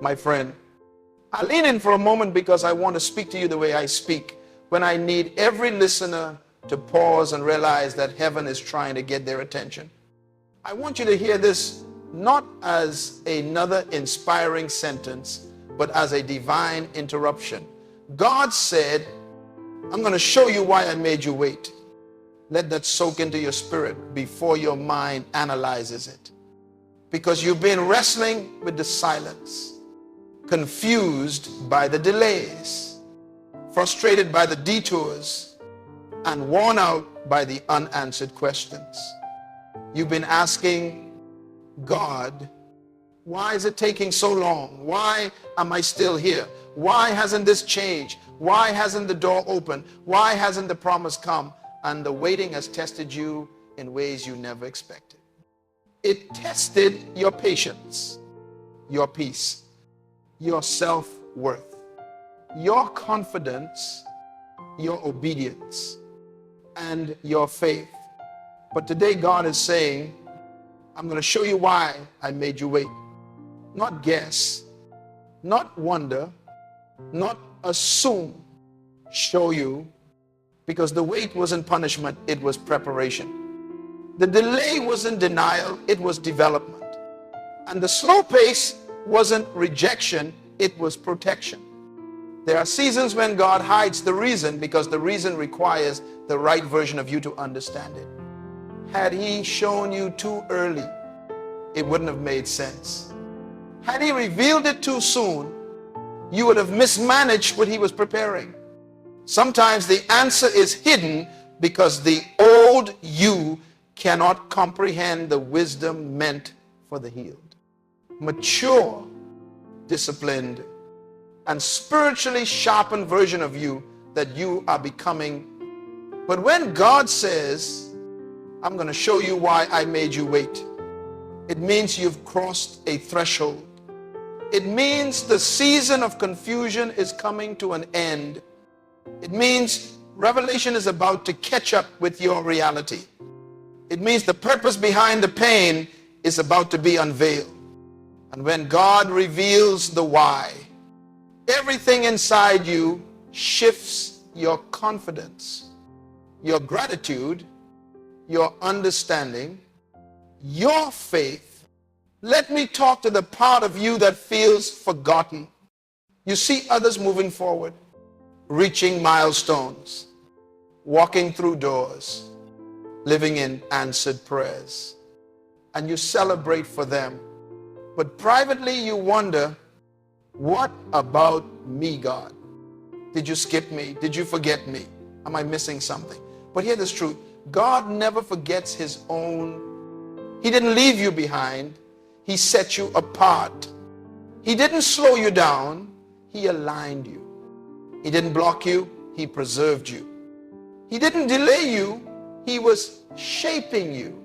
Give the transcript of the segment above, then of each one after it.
my friend. I lean in for a moment because I want to speak to you the way I speak when I need every listener to pause and realize that heaven is trying to get their attention. I want you to hear this not as another inspiring sentence, but as a divine interruption. God said, I'm going to show you why I made you wait. Let that soak into your spirit before your mind analyzes it. Because you've been wrestling with the silence, confused by the delays, frustrated by the detours, and worn out by the unanswered questions. You've been asking God, why is it taking so long? Why am I still here? Why hasn't this changed? Why hasn't the door opened? Why hasn't the promise come? And the waiting has tested you in ways you never expected. It tested your patience, your peace, your self-worth, your confidence, your obedience, and your faith. But today God is saying, I'm going to show you why I made you wait. Not guess, not wonder, not assume. Show you, because the wait wasn't punishment, it was preparation. The delay wasn't denial, it was development. And the slow pace wasn't rejection, it was protection. There are seasons when God hides the reason because the reason requires the right version of you to understand it. Had he shown you too early, it wouldn't have made sense. Had he revealed it too soon, you would have mismanaged what he was preparing. Sometimes the answer is hidden because the old you cannot comprehend the wisdom meant for the healed. Mature, disciplined, and spiritually sharpened version of you that you are becoming. But when God says, I'm going to show you why I made you wait, it means you've crossed a threshold. It means the season of confusion is coming to an end. It means revelation is about to catch up with your reality. It means the purpose behind the pain is about to be unveiled. And when God reveals the why, everything inside you shifts: your confidence, your gratitude, your understanding, your faith. Let me talk to the part of you that feels forgotten. You see others moving forward, reaching milestones, walking through doors, living in answered prayers, and you celebrate for them. But privately you wonder, what about me, God? Did you skip me? Did you forget me? Am I missing something? But hear this truth: God never forgets his own. He didn't leave you behind. He set you apart. He didn't slow you down. He aligned you. He didn't block you. He preserved you. He didn't delay you. He was shaping you.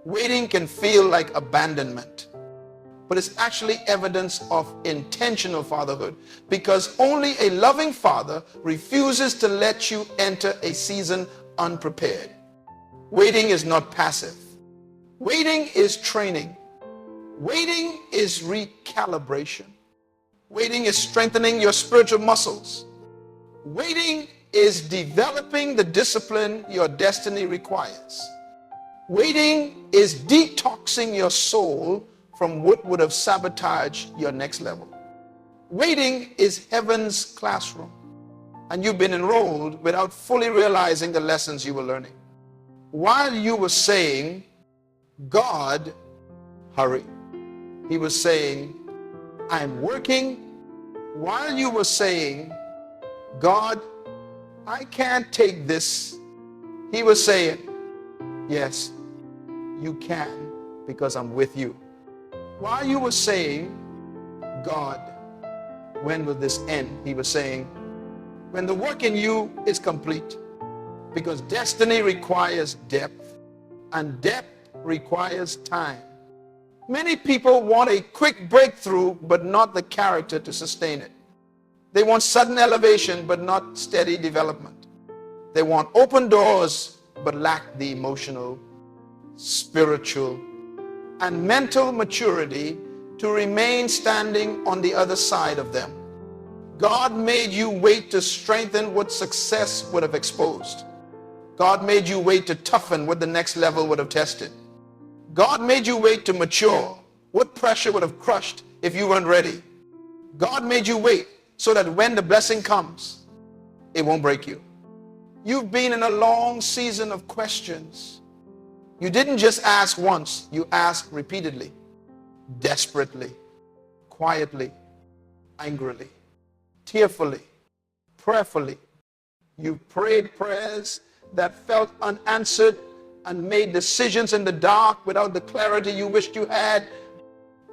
Waiting can feel like abandonment, but it's actually evidence of intentional fatherhood, because only a loving father refuses to let you enter a season unprepared. Waiting is not passive. Waiting is training. Waiting is recalibration. Waiting is strengthening your spiritual muscles. Waiting is developing the discipline your destiny requires. Waiting is detoxing your soul from what would have sabotaged your next level. Waiting is heaven's classroom, and you've been enrolled without fully realizing the lessons you were learning. While you were saying, God, hurry, he was saying, I'm working. While you were saying, God, I can't take this, he was saying, yes, you can, because I'm with you. While you were saying, God, when will this end? He was saying, when the work in you is complete, because destiny requires depth, and depth requires time. Many people want a quick breakthrough, but not the character to sustain it. They want sudden elevation, but not steady development. They want open doors, but lack the emotional, spiritual, and mental maturity to remain standing on the other side of them. God made you wait to strengthen what success would have exposed. God made you wait to toughen what the next level would have tested. God made you wait to mature what pressure would have crushed if you weren't ready. God made you wait so that when the blessing comes, it won't break you. You've been in a long season of questions. You didn't just ask once, you asked repeatedly, desperately, quietly, angrily, tearfully, prayerfully. You prayed prayers that felt unanswered and made decisions in the dark without the clarity you wished you had.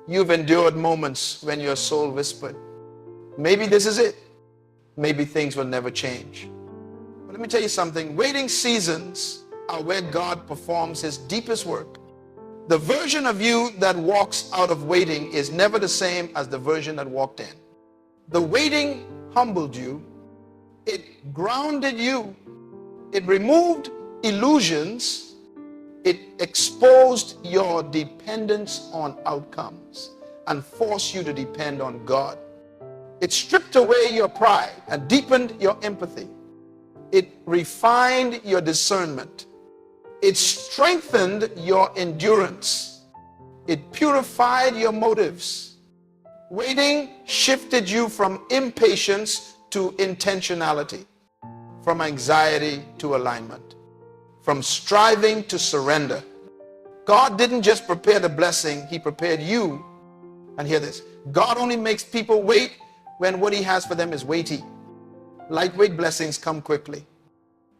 You've endured moments when your soul whispered, maybe this is it. Maybe things will never change. But let me tell you something. Waiting seasons are where God performs his deepest work. The version of you that walks out of waiting is never the same as the version that walked in. The waiting humbled you. It grounded you. It removed illusions. It exposed your dependence on outcomes and forced you to depend on God. It stripped away your pride and deepened your empathy. It refined your discernment. It strengthened your endurance. It purified your motives. Waiting shifted you from impatience to intentionality, from anxiety to alignment, from striving to surrender. God didn't just prepare the blessing, he prepared you. And hear this, God only makes people wait when what he has for them is weighty. Lightweight blessings come quickly.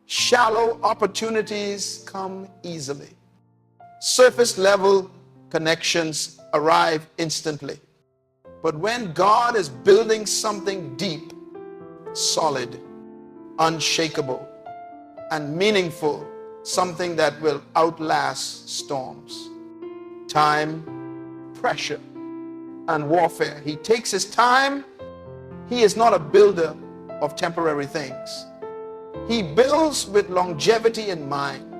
Shallow opportunities come easily. Surface level connections arrive instantly. But when God is building something deep, solid, unshakable, and meaningful, something that will outlast storms, time, pressure, and warfare, he takes his time. He is not a builder of temporary things. He builds with longevity in mind.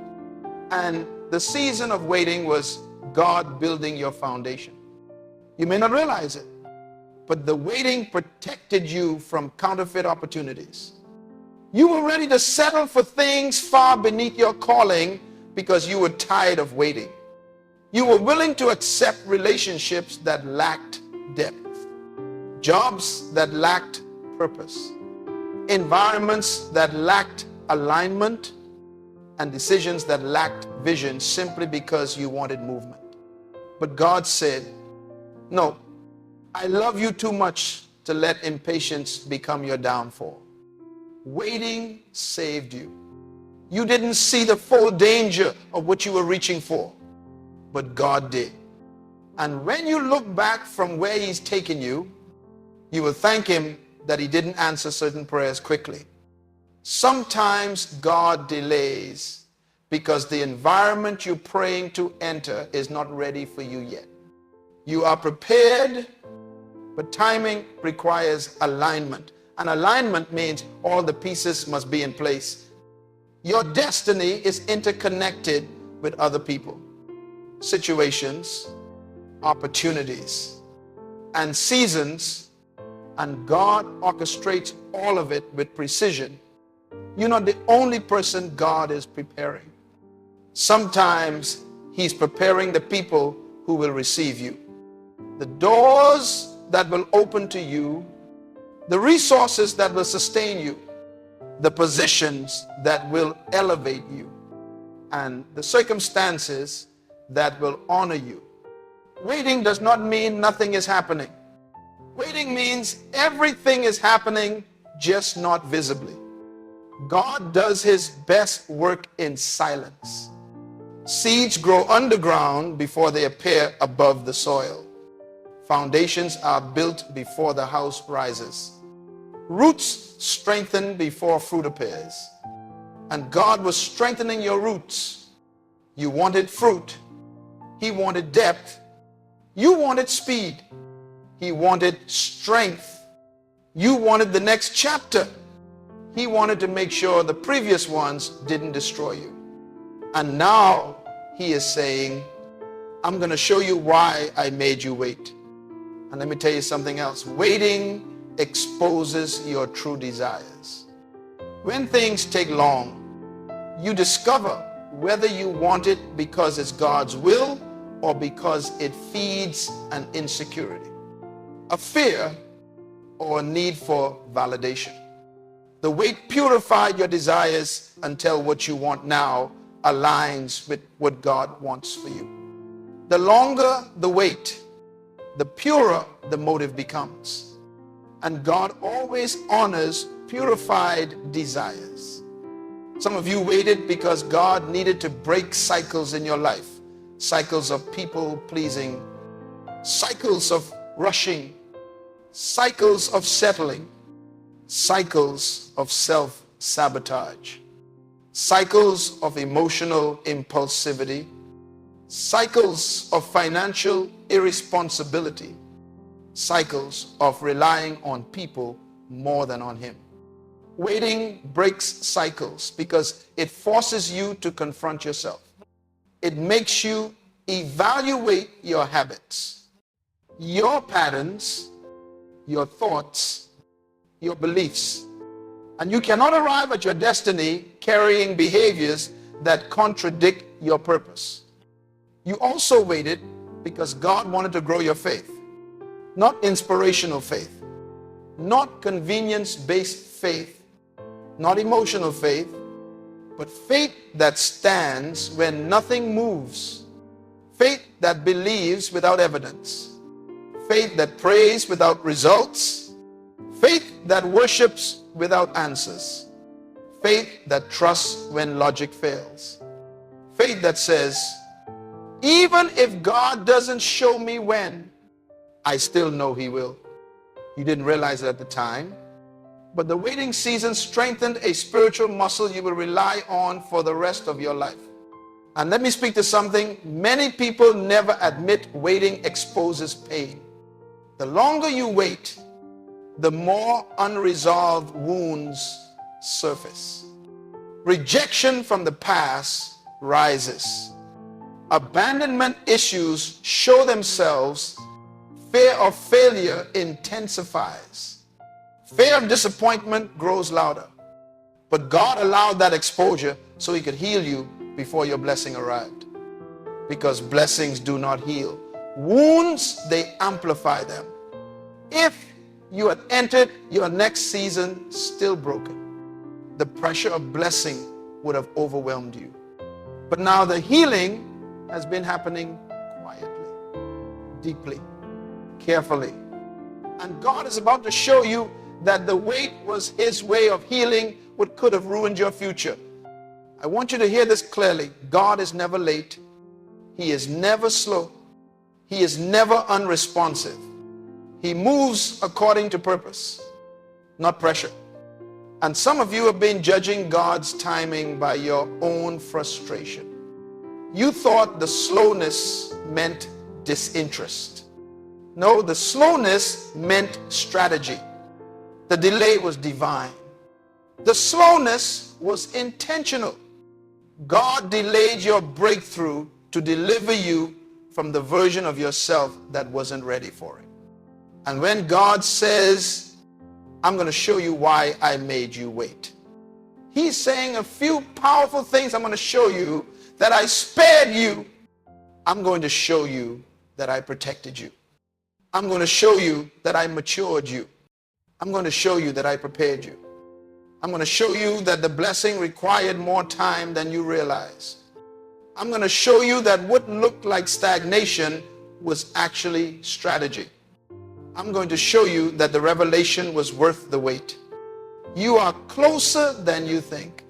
And the season of waiting was God building your foundation. You may not realize it, but the waiting protected you from counterfeit opportunities. You were ready to settle for things far beneath your calling because you were tired of waiting. You were willing to accept relationships that lacked depth, jobs that lacked purpose, environments that lacked alignment, and decisions that lacked vision simply because you wanted movement. But God said, no, I love you too much to let impatience become your downfall. Waiting saved you. You didn't see the full danger of what you were reaching for, but God did. And when you look back from where he's taken you, you will thank him that he didn't answer certain prayers quickly. Sometimes God delays because the environment you're praying to enter is not ready for you yet. You are prepared, but timing requires alignment. And alignment means all the pieces must be in place. Your destiny is interconnected with other people, situations, opportunities, and seasons, and God orchestrates all of it with precision. You're not the only person God is preparing. Sometimes he's preparing the people who will receive you. The doors that will open to you, the resources that will sustain you, the positions that will elevate you, and the circumstances that will honor you. Waiting does not mean nothing is happening. Waiting means everything is happening, just not visibly. God does his best work in silence. Seeds grow underground before they appear above the soil. Foundations are built before the house rises. Roots strengthen before fruit appears. And God was strengthening your roots. You wanted fruit. He wanted depth. You wanted speed. He wanted strength. You wanted the next chapter. He wanted to make sure the previous ones didn't destroy you. And now he is saying, I'm going to show you why I made you wait. And let me tell you something else. Waiting exposes your true desires. When things take long, you discover whether you want it because it's God's will or because it feeds an insecurity, a fear, or a need for validation. The wait purified your desires until what you want now aligns with what God wants for you. The longer the wait, the purer the motive becomes. And God always honors purified desires. Some of you waited because God needed to break cycles in your life. Cycles of people pleasing, cycles of rushing, cycles of settling, cycles of self-sabotage, cycles of emotional impulsivity, cycles of financial irresponsibility, cycles of relying on people more than on Him. Waiting breaks cycles because it forces you to confront yourself. It makes you evaluate your habits, your patterns, your thoughts, your beliefs. And you cannot arrive at your destiny carrying behaviors that contradict your purpose. You also waited because God wanted to grow your faith. Not inspirational faith, not convenience-based faith, not emotional faith, but faith that stands when nothing moves, faith that believes without evidence, faith that prays without results, faith that worships without answers, faith that trusts when logic fails, faith that says, even if God doesn't show me when, I still know He will. You didn't realize it at the time, but the waiting season strengthened a spiritual muscle you will rely on for the rest of your life. And let me speak to something many people never admit. Waiting exposes pain. The longer you wait, the more unresolved wounds surface. Rejection from the past rises. Abandonment issues show themselves. Fear of failure intensifies. Fear of disappointment grows louder. But God allowed that exposure so He could heal you before your blessing arrived. Because blessings do not heal. Wounds, they amplify them. If you had entered your next season still broken, the pressure of blessing would have overwhelmed you. But now the healing has been happening quietly, deeply, carefully. And God is about to show you that the wait was His way of healing what could have ruined your future. I want you to hear this clearly. God is never late. He is never slow. He is never unresponsive. He moves according to purpose, not pressure. And some of you have been judging God's timing by your own frustration. You thought the slowness meant disinterest. No, the slowness meant strategy. The delay was divine. The slowness was intentional. God delayed your breakthrough to deliver you from the version of yourself that wasn't ready for it. And when God says, I'm going to show you why I made you wait, He's saying a few powerful things. I'm going to show you that I spared you. I'm going to show you that I protected you. I'm going to show you that I matured you. I'm going to show you that I prepared you. I'm going to show you that the blessing required more time than you realize. I'm going to show you that what looked like stagnation was actually strategy. I'm going to show you that the revelation was worth the wait. You are closer than you think.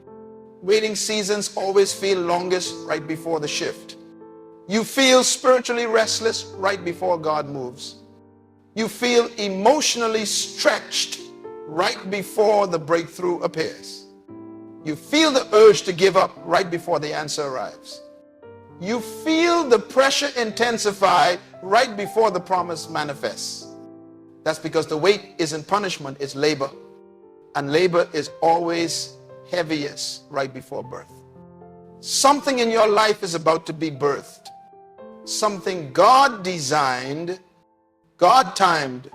Waiting seasons always feel longest right before the shift. You feel spiritually restless right before God moves. You feel emotionally stretched right before the breakthrough appears. You feel the urge to give up right before the answer arrives. You feel the pressure intensify right before the promise manifests. That's because the wait isn't punishment, it's labor. And labor is always heaviest right before birth. Something in your life is about to be birthed. Something God designed God timed,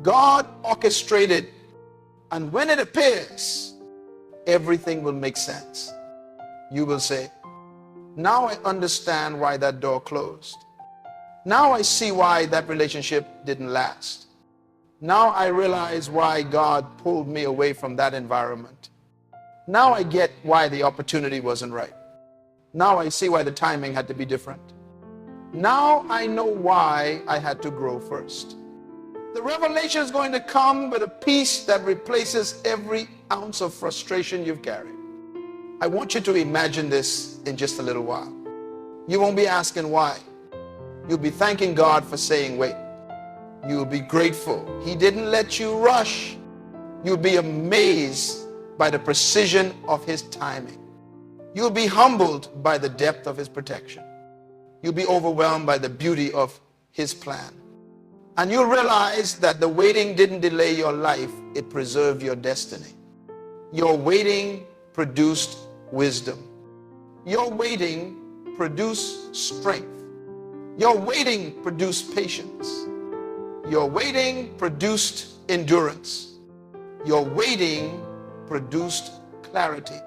God orchestrated, and when it appears, everything will make sense. You will say, now I understand why that door closed. Now I see why that relationship didn't last. Now I realize why God pulled me away from that environment. Now I get why the opportunity wasn't right. Now I see why the timing had to be different. Now I know why I had to grow first. The revelation is going to come with a peace that replaces every ounce of frustration you've carried. I want you to imagine this in just a little while. You won't be asking why. You'll be thanking God for saying wait. You'll be grateful He didn't let you rush. You'll be amazed by the precision of His timing. You'll be humbled by the depth of His protection. You'll be overwhelmed by the beauty of His plan. And you'll realize that the waiting didn't delay your life, it preserved your destiny. Your waiting produced wisdom. Your waiting produced strength. Your waiting produced patience. Your waiting produced endurance. Your waiting produced clarity.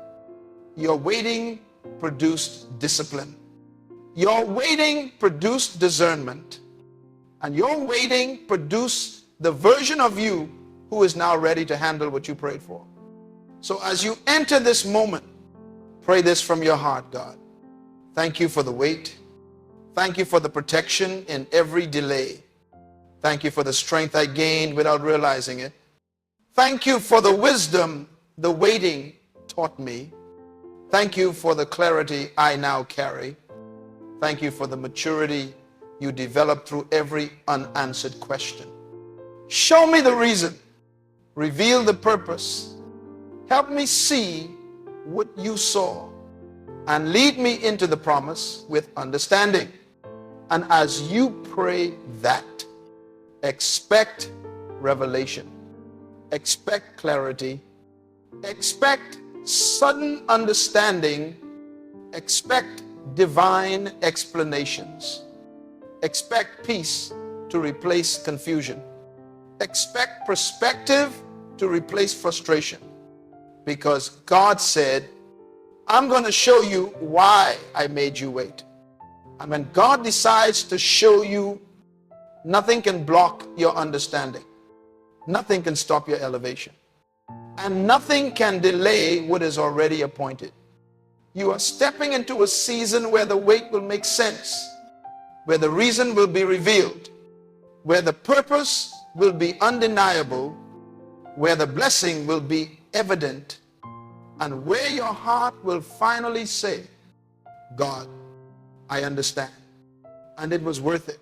Your waiting produced discipline. Your waiting produced discernment. And your waiting produced the version of you who is now ready to handle what you prayed for. So as you enter this moment, pray this from your heart. God, thank you for the wait. Thank you for the protection in every delay. Thank you for the strength I gained without realizing it. Thank you for the wisdom the waiting taught me. Thank you for the clarity I now carry. Thank you for the maturity you developed through every unanswered question. Show me the reason. Reveal the purpose. Help me see what you saw and lead me into the promise with understanding. And as you pray that, expect revelation, expect clarity, expect sudden understanding, expect divine explanations, expect peace to replace confusion, expect perspective to replace frustration, because God said, I'm going to show you why I made you wait. And when God decides to show you, nothing can block your understanding. Nothing can stop your elevation. And nothing can delay what is already appointed. You are stepping into a season where the wait will make sense, where the reason will be revealed, where the purpose will be undeniable, where the blessing will be evident, and where your heart will finally say, God, I understand, and it was worth it.